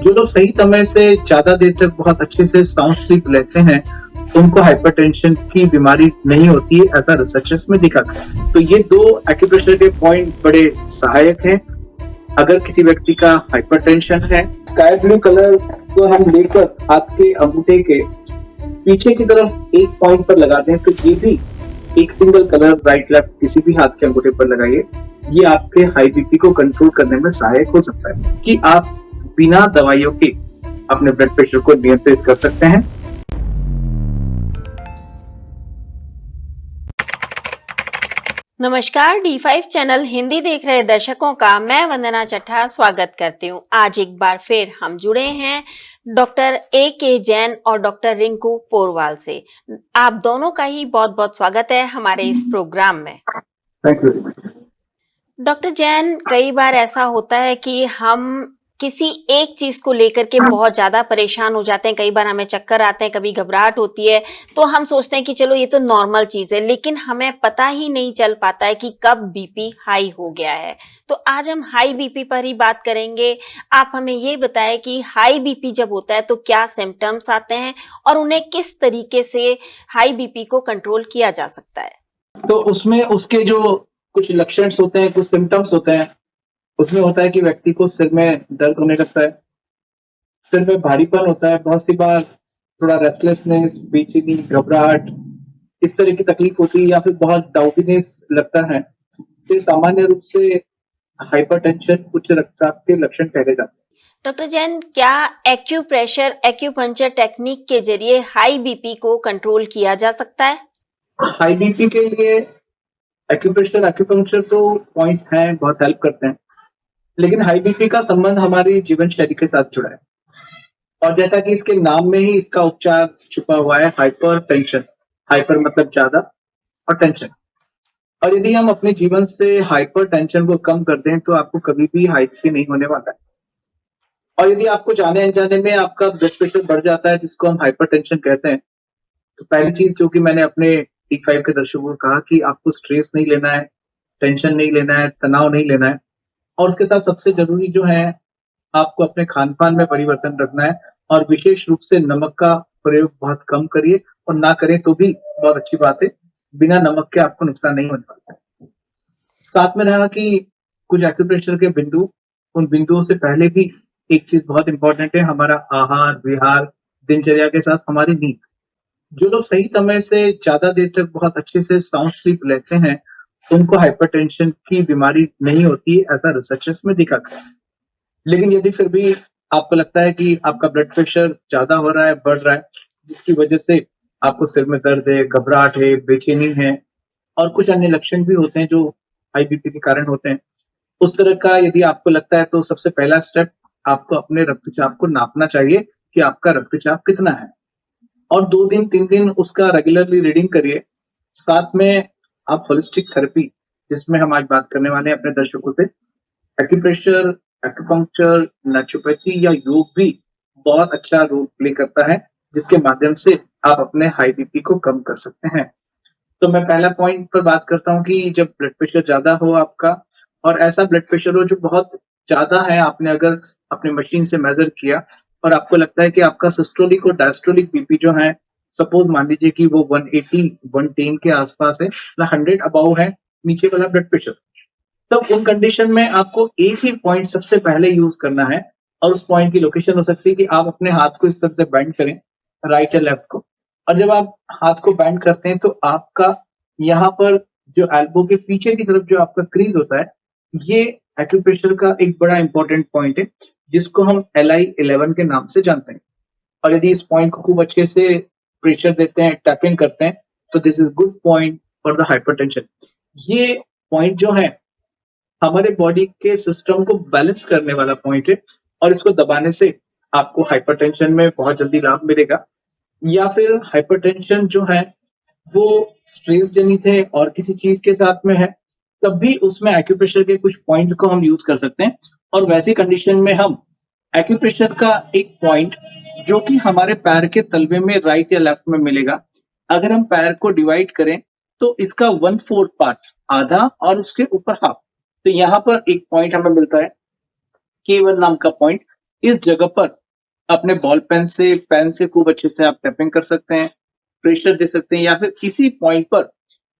जो लोग सही समय से ज़्यादा देर तक बहुत अच्छे से साउंड स्लीप लेते हैं, उनको हाइपरटेंशन की बीमारी नहीं होती है, ऐसा रिसर्चर्स में दिखा गया है। तो ये 2 एक्यूप्रेशर के पॉइंट बड़े सहायक हैं। अगर किसी व्यक्ति का हाइपरटेंशन है, स्काई ब्लू कलर को हम लेकर हाथ के अंगूठे के पीछे की तरफ एक पॉइंट पर लगा दें, तो ये भी एक सिंगल कलर राइट लेफ्ट किसी भी हाथ के अंगूठे पर लगाइए। ये आपके हाई बीपी को कंट्रोल करने में सहायक हो सकता है कि आप बिना दवाइयों के अपने ब्लड प्रेशर को नियंत्रित कर सकते हैं। नमस्कार, D5 चैनल हिंदी देख रहे दर्शकों का मैं वंदना चट्टा स्वागत करती हूँ। आज एक बार फिर हम जुड़े हैं डॉक्टर A.K. जैन और डॉक्टर रिंकू पोरवाल से। आप दोनों का ही बहुत-बहुत स्वागत है हमारे इस प्रोग्राम में। Thank you very much. Doctor Jain, कई बार ऐसा होता है कि हम किसी एक चीज को लेकर के बहुत ज्यादा परेशान हो जाते हैं। कई बार हमें चक्कर आते हैं, कभी घबराहट होती है, तो हम सोचते हैं कि चलो ये तो नॉर्मल चीज है, लेकिन हमें पता ही नहीं चल पाता है कि कब बीपी हाई हो गया है। तो आज हम हाई बीपी पर ही बात करेंगे। आप हमें ये बताएं कि हाई बीपी जब होता है तो क्या सिम्टम्स आते हैं और उन्हें किस तरीके से हाई बीपी को कंट्रोल किया जा सकता है। तो उसमें उसके जो कुछ लक्षण होते हैं, कुछ सिम्टम्स होते हैं, उसमें होता है कि व्यक्ति को सिर में दर्द होने लगता है, सिर में भारीपन होता है, बहुत सी बार थोड़ा रेस्टलेसनेस, बेचैनी, घबराहट, इस तरह की तकलीफ होती है या फिर बहुत डाउटीनेस लगता है। ये सामान्य रूप से हाइपरटेंशन, उच्च रक्तचाप के लक्षण कहे जाते हैं। डॉक्टर जैन, क्या एक्यूप्रेशर एक्यूपंक्चर टेक्निक के जरिए हाई बीपी को कंट्रोल किया जा सकता है? हाई बीपी के लिए एक्यूप्रेशर, एक्यूपंक्चर तो पॉइंट्स हैं, बहुत हेल्प करते हैं, लेकिन हाई बीपी का संबंध हमारी जीवन शैली के साथ जुड़ा है। और जैसा कि इसके नाम में ही इसका उपचार छुपा हुआ है, हाइपर टेंशन। हाइपर मतलब ज्यादा और टेंशन। और यदि हम अपने जीवन से हाइपर टेंशन को कम कर दें तो आपको कभी भी हाई बीपी नहीं होने वाला है। और यदि आपको जाने अनजाने में आपका ब्लड प्रेशर बढ़ जाता है, जिसको हम हाइपर टेंशन कहते हैं, तो पहली चीज जो कि मैंने अपने D5 के दर्शकों को कहा कि आपको स्ट्रेस नहीं लेना है, टेंशन नहीं लेना है, तनाव नहीं लेना है। और उसके साथ सबसे जरूरी जो है, आपको अपने खान-पान में परिवर्तन रखना है और विशेष रूप से नमक का प्रयोग बहुत कम करिए, और ना करें तो भी बहुत अच्छी बात है। बिना नमक के आपको नुकसान नहीं होने वाला है। साथ में रहा कि कुछ एक्यूप्रेशर के बिंदु, उन बिंदुओं से पहले भी एक चीज़ बहुत इम्पोर्टेंट है, हमारा आहार-विहार, दिनचर्या के साथ हमारी नींद। जो लोग सही समय से ज़्यादा देर तक बहुत अच्छे से साउंड स्लीप लेते हैं, उनको हाइपरटेंशन की बीमारी नहीं होती है, ऐसा रिसर्चर्स में दिखा गया है। लेकिन यदि फिर भी आपको लगता है कि आपका ब्लड प्रेशर ज़्यादा हो रहा है, बढ़ रहा है, जिसकी वजह से आपको सिर में दर्द है, घबराहट है, बेचैनी है और कुछ अन्य लक्षण भी होते हैं जो हाई बीपी के कारण होते हैं। उस तरह का यदि आपको लगता है तो सबसे पहला स्टेप, आपको अपने रक्तचाप को नापना चाहिए कि आपका रक्तचाप कितना है। और 2 दिन, 3 दिन उसका रेगुलरली रीडिंग करिए। साथ में आप होलिस्टिक थेरेपी, जिसमें हम आज बात करने वाले हैं अपने दर्शकों से, एक्यूप्रेशर, एक्यूपंक्चर, नेचुरोपैथी या योग भी बहुत अच्छा रोल प्ले करता है, जिसके माध्यम से आप अपने हाई बीपी को कम कर सकते हैं। तो मैं पहला पॉइंट पर बात करता हूँ कि जब ब्लड प्रेशर ज़्यादा हो आपका, और ऐसा ब्लड प्रेशर हो जो बहुत ज़्यादा है, आपने अगर अपनी मशीन से मेज़र किया और आपको लगता है कि आपका सिस्टोलिक और डायस्टोलिक बीपी जो है, सपोज़ मान लीजिए कि वो 180, 110 के आस-पास है, या 100 अबव है, नीचे वाला ब्लड प्रेशर। तब उन कंडीशन में आपको एक ही पॉइंट सबसे पहले यूज़ करना है, और उस पॉइंट की लोकेशन हो सकती है कि आप अपने हाथ को इस तरह से बेंड करें, राइट या लेफ्ट को। और जब आप हाथ को बेंड करते हैं तो आपका यहाँ पर जो एल्बो के पीछे की तरफ जो आपका क्रीज होता है, ये एक्यूप्रेशर का एक बड़ा इंपॉर्टेंट पॉइंट है, जिसको हम LI11 के नाम से जानते हैं। और यदि इस पॉइंट को खूब अच्छे से प्रेशर देते हैं, टैपिंग करते हैं, तो this is good point for the hypertension. ये पॉइंट जो है, हमारे बॉडी के सिस्टम को बैलेंस करने वाला पॉइंट है, और इसको दबाने से आपको हाइपरटेंशन में बहुत जल्दी लाभ मिलेगा। या फिर हाइपरटेंशन जो है वो स्ट्रेस जनित है और किसी चीज के साथ में है, तब भी उसमें एक्यूप्रेशर के कुछ पॉइंट को हम यूज कर सकते हैं। और वैसी कंडीशन में हम एक्यूप्रेशर का एक पॉइंट, जो कि हमारे पैर के तलवे में राइट या लेफ्ट में मिलेगा, अगर हम पैर को डिवाइड करें तो इसका 1/4 पार्ट, आधा, और उसके ऊपर हाफ, तो यहाँ पर एक पॉइंट हमें मिलता है, K1 नाम का पॉइंट। इस जगह पर अपने बॉल पेन से खूब अच्छे से आप टैपिंग कर सकते हैं, प्रेशर दे सकते हैं या फिर किसी पॉइंट पर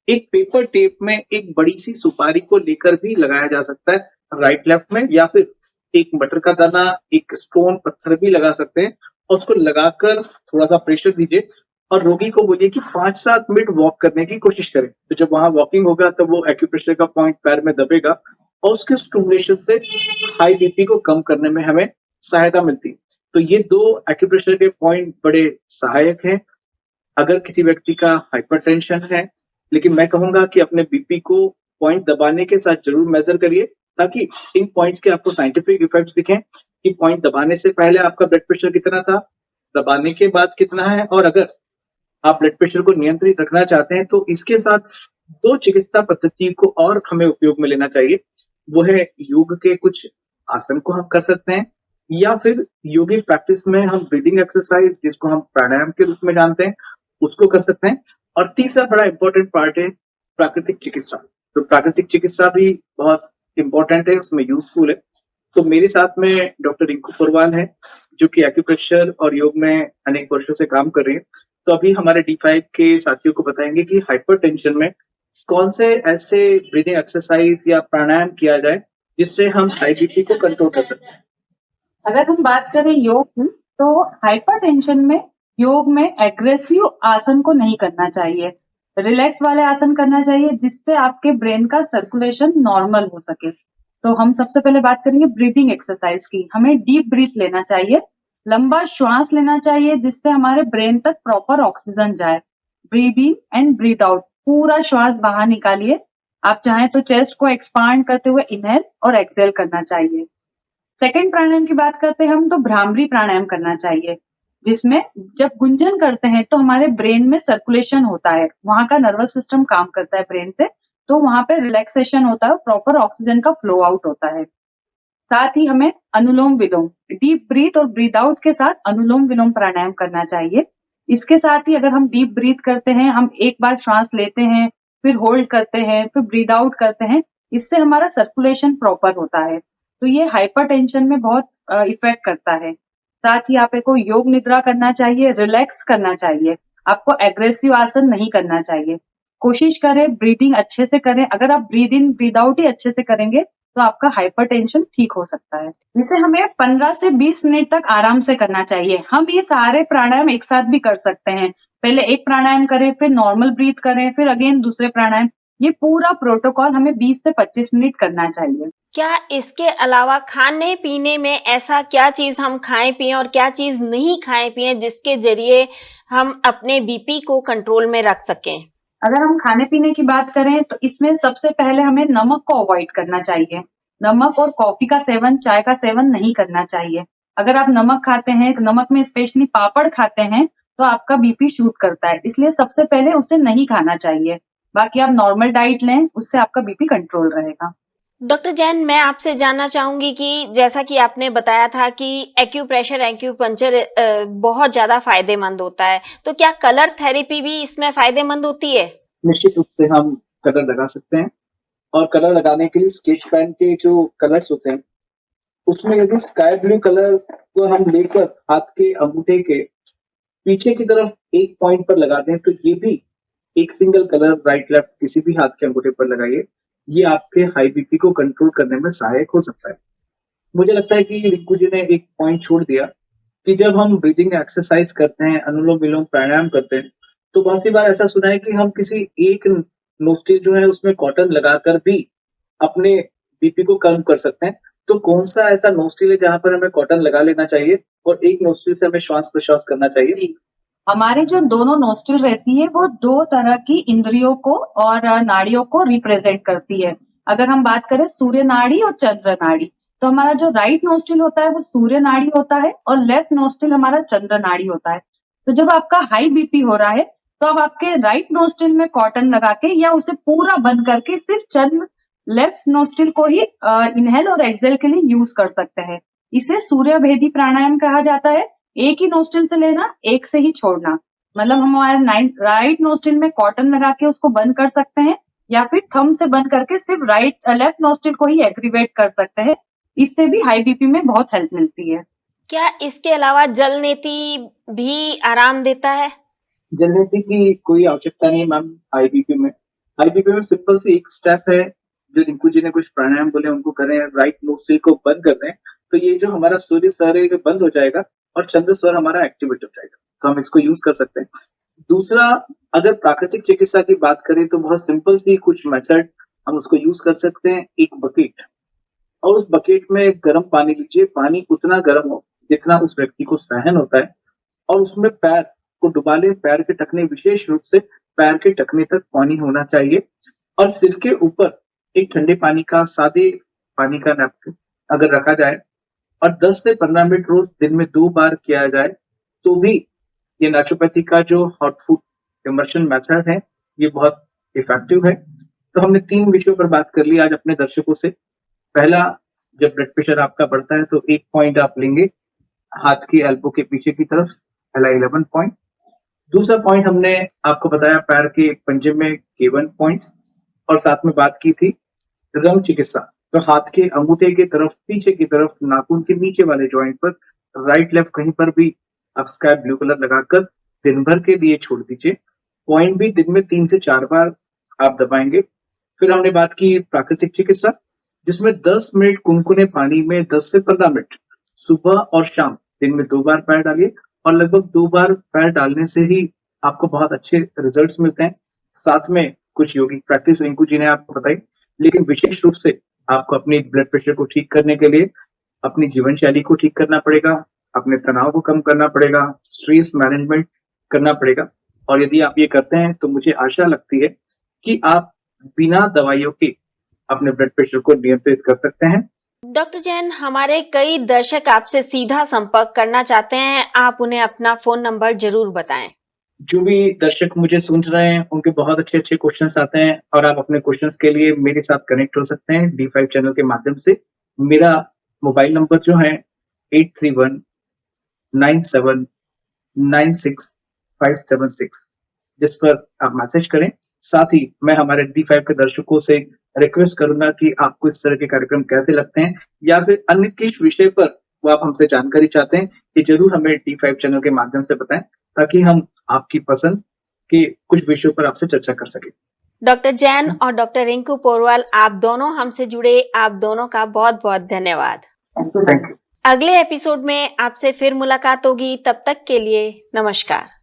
एक पेपर टेप में एक बड़ी-सी सुपारी को लेकर भी लगाया जा सकता है, राइट लेफ्ट में या फिर एक मटर का दाना, एक स्टोन पत्थर भी लगा सकते हैं और उसको लगाकर थोड़ा-सा प्रेशर दीजिए और रोगी को बोलिए कि 5-7 मिनट वॉक करने की कोशिश करें। तो जब वहाँ वॉकिंग होगा तब वो एक्यूप्रेशर का पॉइंट पैर में दबेगा और उसके स्टिमुलेशन से हाई बीपी को कम करने में हमें सहायता मिलती है। तो ये 2 एक्यूप्रेशर के पॉइंट बड़े सहायक हैं। अगर किसी व्यक्ति का हाइपरटेंशन है, लेकिन मैं कहूँगा कि अपने बीपी को पॉइंट दबाने के साथ ज़रूर मेज़र करिए, ताकि इन पॉइंट्स के आपको साइंटिफिक इफ़ेक्ट्स दिखें कि पॉइंट दबाने से पहले आपका ब्लड प्रेशर कितना था, दबाने के बाद कितना है और अगर आप ब्लड प्रेशर को नियंत्रित रखना चाहते हैं, तो इसके साथ 2 चिकित्सा पद्धति को और हमें उपयोग में लेना चाहिए। वो है योग के कुछ आसन को हम कर सकते हैं या फिर योगिक प्रैक्टिस में हम ब्रीथिंग एक्सरसाइज जिसको हम प्राणायाम के रूप में जानते हैं, उसको कर सकते हैं। और तीसरा बड़ा इम्पोर्टेंट पार्ट है प्राकृतिक चिकित्सा। तो प्राकृतिक चिकित्सा भी बहुत इम्पोर्टेंट है, उसमें यूज़फुल है। तो मेरे साथ में डॉक्टर रिंकू पुरवाल हैं, जो कि एक्यूप्रेशर और योग में अनेक वर्षों से काम कर रही हैं। तो अभी हमारे डी5 के साथियों को बताएँगे कि हाइपरटेंशन में कौन से ऐसे ब्रीथिंग एक्सरसाइज या प्राणायाम किया जाए, जिससे हम हाई बीपी को कंट्रोल कर सकें? अगर हम बात करें योग की, तो हाइपरटेंशन में योग में एग्रेसिव आसन को नहीं करना चाहिए। रिलैक्स वाले आसन करना चाहिए जिससे आपके ब्रेन का सर्कुलेशन नॉर्मल हो सके। तो हम सबसे पहले बात करेंगे ब्रीथिंग एक्सरसाइज की। हमें डीप ब्रीथ लेना चाहिए, लंबा श्वास लेना चाहिए जिससे हमारे ब्रेन तक प्रॉपर ऑक्सीजन जाए। Breathe in and breathe out, पूरा श्वास बाहर निकालिए। आप चाहें तो चेस्ट को एक्सपांड करते हुए इनहेल और एक्सहेल करना चाहिए। सेकंड प्राणायाम की बात करते हैं हम, तो भ्रामरी प्राणायाम करना चाहिए, जिसमें जब गुंजन करते हैं तो हमारे ब्रेन में सर्कुलेशन होता है, वहां का नर्वस सिस्टम काम करता है ब्रेन से, तो वहां पे रिलैक्सेशन होता है, प्रॉपर ऑक्सीजन का फ्लो आउट होता है। साथ ही हमें अनुलोम विलोम, डीप ब्रीथ और ब्रीथ आउट के साथ अनुलोम विलोम प्राणायाम करना चाहिए। इसके साथ ही अगर हम डीप ब्रीथ करते हैं, हम एक बार श्वास लेते हैं, फिर होल्ड करते हैं, फिर ब्रीथ आउट करते हैं, इससे हमारा सर्कुलेशन प्रॉपर होता है। तो ये हाइपरटेंशन में बहुत इफेक्ट करता है। साथ ही आपको योग निद्रा करना चाहिए, रिलैक्स करना चाहिए, आपको एग्रेसिव आसन नहीं करना चाहिए। कोशिश करें ब्रीदिंग अच्छे से करें। अगर आप ब्रीद इन ब्रीद आउट ही अच्छे से करेंगे तो आपका हाइपरटेंशन ठीक हो सकता है। इसे हमें 15 से 20 मिनट तक आराम से करना चाहिए। हम ये सारे प्राणायाम एक साथ भी कर सकते हैं। पहले एक प्राणायाम करें, फिर नॉर्मल ब्रीथ करें, फिर अगेन दूसरे प्राणायाम। ये पूरा प्रोटोकॉल हमें 20 से 25 मिनट करना चाहिए। क्या इसके अलावा खाने-पीने में ऐसा क्या चीज़ हम खाएँ-पिएँ और क्या चीज़ नहीं खाएँ-पिएँ जिसके ज़रिए हम अपने बीपी को कंट्रोल में रख सकें? अगर हम खाने-पीने की बात करें तो इसमें सबसे पहले हमें नमक को अवॉइड करना चाहिए। नमक और कॉफ़ी का सेवन, चाय का सेवन नहीं करना चाहिए। अगर आप नमक खाते हैं, नमक में स्पेशली पापड़ खाते हैं, तो आपका बीपी शूट करता है। इसलिए सबसे पहले उसे नहीं खाना चाहिए। बाकी आप नॉर्मल डाइट लें, उससे आपका बीपी कंट्रोल रहेगा। डॉक्टर जैन, मैं आपसे जानना चाहूँगी कि जैसा कि आपने बताया था कि एक्यूप्रेशर, एक्यूपंक्चर बहुत ज़्यादा फ़ायदेमंद होता है, तो क्या कलर थेरेपी भी इसमें फ़ायदेमंद होती है? निश्चित रूप से हम कलर लगा सकते हैं और कलर लगाने के लिए स्केच पेन के जो कलर्स होते हैं, उसमें यदि स्काई ब्लू कलर को हम लेकर हाथ के अंगूठे के पीछे की तरफ एक पॉइंट पर लगा दें, तो ये भी एक सिंगल कलर राइट लेफ्ट किसी भी हाथ के अंगूठे पर लगाइए। ये आपके हाई बीपी को कंट्रोल करने में सहायक हो सकता है। मुझे लगता है कि रिंकू जी ने एक पॉइंट छोड़ दिया कि जब हम ब्रीथिंग एक्सरसाइज करते हैं, अनुलोम-विलोम प्राणायाम करते हैं, तो बहुत सी बार ऐसा सुना है कि हम किसी एक नोस्ट्रिल जो है उसमें कॉटन लगाकर भी अपने बीपी को कम कर सकते हैं। तो कौन-सा ऐसा नोस्ट्रिल है जहाँ पर हमें कॉटन लगा लेना चाहिए और एक नोस्ट्रिल से हमें श्वास-प्रश्वास करना चाहिए? जी। हमारे जो दोनों नोस्ट्रिल रहती है वो 2 तरह की इंद्रियों को और नाड़ियों को रिप्रेजेंट करती है। अगर हम बात करें सूर्य नाड़ी और चंद्र नाड़ी, तो हमारा जो राइट नोस्ट्रिल होता है वो सूर्य नाड़ी होता है और लेफ्ट नोस्ट्रिल हमारा चंद्र नाड़ी होता है। तो जब आपका हाई बीपी हो रहा है, तो आप आपके राइट नोस्ट्रिल में कॉटन लगा के या उसे पूरा बंद करके सिर्फ चंद्र लेफ्ट नोस्ट्रिल को ही इनहेल और एक्सहेल के लिए यूज़ कर सकते हैं। इसे सूर्यभेदी प्राणायाम कहा जाता है। एक ही नोस्ट्रिल से लेना, एक से ही छोड़ना। मतलब हम हमारे राइट नोस्ट्रिल में कॉटन लगा के उसको बंद कर सकते हैं या फिर थंब से बंद करके सिर्फ लेफ्ट नोस्ट्रिल को ही एक्टिवेट कर सकते हैं। इससे भी हाई बीपी में बहुत हेल्प मिलती है। क्या इसके अलावा जल नेति भी आराम देता है? जलनेति की कोई आवश्यकता नहीं मैम आईबीपी में। आईबीपी में सिंपल सी एक स्टेप है, जो रिंकू जी ने कुछ प्राणायाम बोले उनको करें, राइट नोस्ट्रिल को बंद कर दें, तो ये जो हमारा सूर्य सर है ये बंद हो जाएगा और चंद्र स्वर हमारा एक्टिवेट हो जाएगा, तो हम इसको यूज कर सकते हैं। दूसरा, अगर प्राकृतिक चिकित्सा की बात करें तो बहुत सिंपल सी कुछ मेथड हम उसको यूज कर सकते हैं। एक बकेट, और उस बकेट में गर्म पानी लीजिए, पानी उतना गर्म हो जितना उस व्यक्ति को सहन होता है, और उसमें पैर को डुबा लें। पैर के टखने, विशेष रूप से पैर के टखने तक पानी होना चाहिए, और सिर के ऊपर एक ठंडे पानी का, सादे पानी का नैपकिन अगर रखा जाए और 10 से 15 मिनट रोज दिन में 2 बार किया जाए, तो भी ये नेचुरोपैथी का जो हॉट फूड इमर्शन मेथड है ये बहुत इफेक्टिव है। तो हमने 3 विषयों पर बात कर ली आज अपने दर्शकों से। पहला, जब ब्लड प्रेशर आपका बढ़ता है तो 1 पॉइंट आप लेंगे हाथ की एल्बो के पीछे की तरफ, पहला 11 पॉइंट। दूसरा पॉइंट हमने आपको बताया पैर के पंजे में K1 पॉइंट, और साथ में बात की थी रंग चिकित्सा, तो हाथ के अंगूठे की तरफ, पीछे की तरफ, नाखून के नीचे वाले जॉइंट पर, राइट लेफ्ट कहीं पर भी आप स्काई ब्लू कलर लगाकर दिन भर के लिए छोड़ दीजिए। पॉइंट भी दिन में 3 से 4 बार आप दबाएंगे। फिर हमने बात की प्राकृतिक चिकित्सा, जिसमें 10 मिनट कुनकुने पानी में 10 से 15 मिनट सुबह और शाम दिन में 2 बार पैर डालिए, और लगभग 2 बार पैर डालने से ही आपको बहुत अच्छे रिजल्ट्स मिलते हैं। साथ में कुछ योगिक प्रैक्टिस रिंकू जी ने आपको बताई, लेकिन विशेष रूप से आपको अपने ब्लड प्रेशर को ठीक करने के लिए अपनी जीवन शैली को ठीक करना पड़ेगा, अपने तनाव को कम करना पड़ेगा, स्ट्रेस मैनेजमेंट करना पड़ेगा। और यदि आप ये करते हैं तो मुझे आशा लगती है कि आप बिना दवाइयों के अपने ब्लड प्रेशर को नियंत्रित कर सकते हैं। डॉक्टर जैन, हमारे कई दर्शक आपसे सीधा संपर्क करना चाहते हैं, आप उन्हें अपना फोन नंबर जरूर बताएं। जो भी दर्शक मुझे सुन रहे हैं उनके बहुत अच्छे क्वेश्चंस आते हैं, और आप अपने क्वेश्चंस के लिए मेरे साथ कनेक्ट हो सकते हैं D5 चैनल के माध्यम से। मेरा मोबाइल नंबर जो है 8319796576, जिस पर आप मैसेज करें। साथ ही मैं हमारे D5 के दर्शकों से रिक्वेस्ट करूंगा कि आपको इस तरह के कार्यक्रम कैसे लगते हैं, या फिर अन्य किस विषय पर वो आप हमसे जानकारी चाहते हैं, ये जरूर हमें D5 चैनल के माध्यम से बताएं, ताकि हम आपकी पसंद के कुछ विषयों पर आपसे चर्चा कर सकें। डॉक्टर जैन और डॉक्टर रिंकू पोरवाल, आप दोनों हमसे जुड़े, आप दोनों का बहुत बहुत धन्यवाद। Thank you. अगले एपिसोड में आपसे फिर मुलाकात होगी, तब तक के लिए नमस्कार।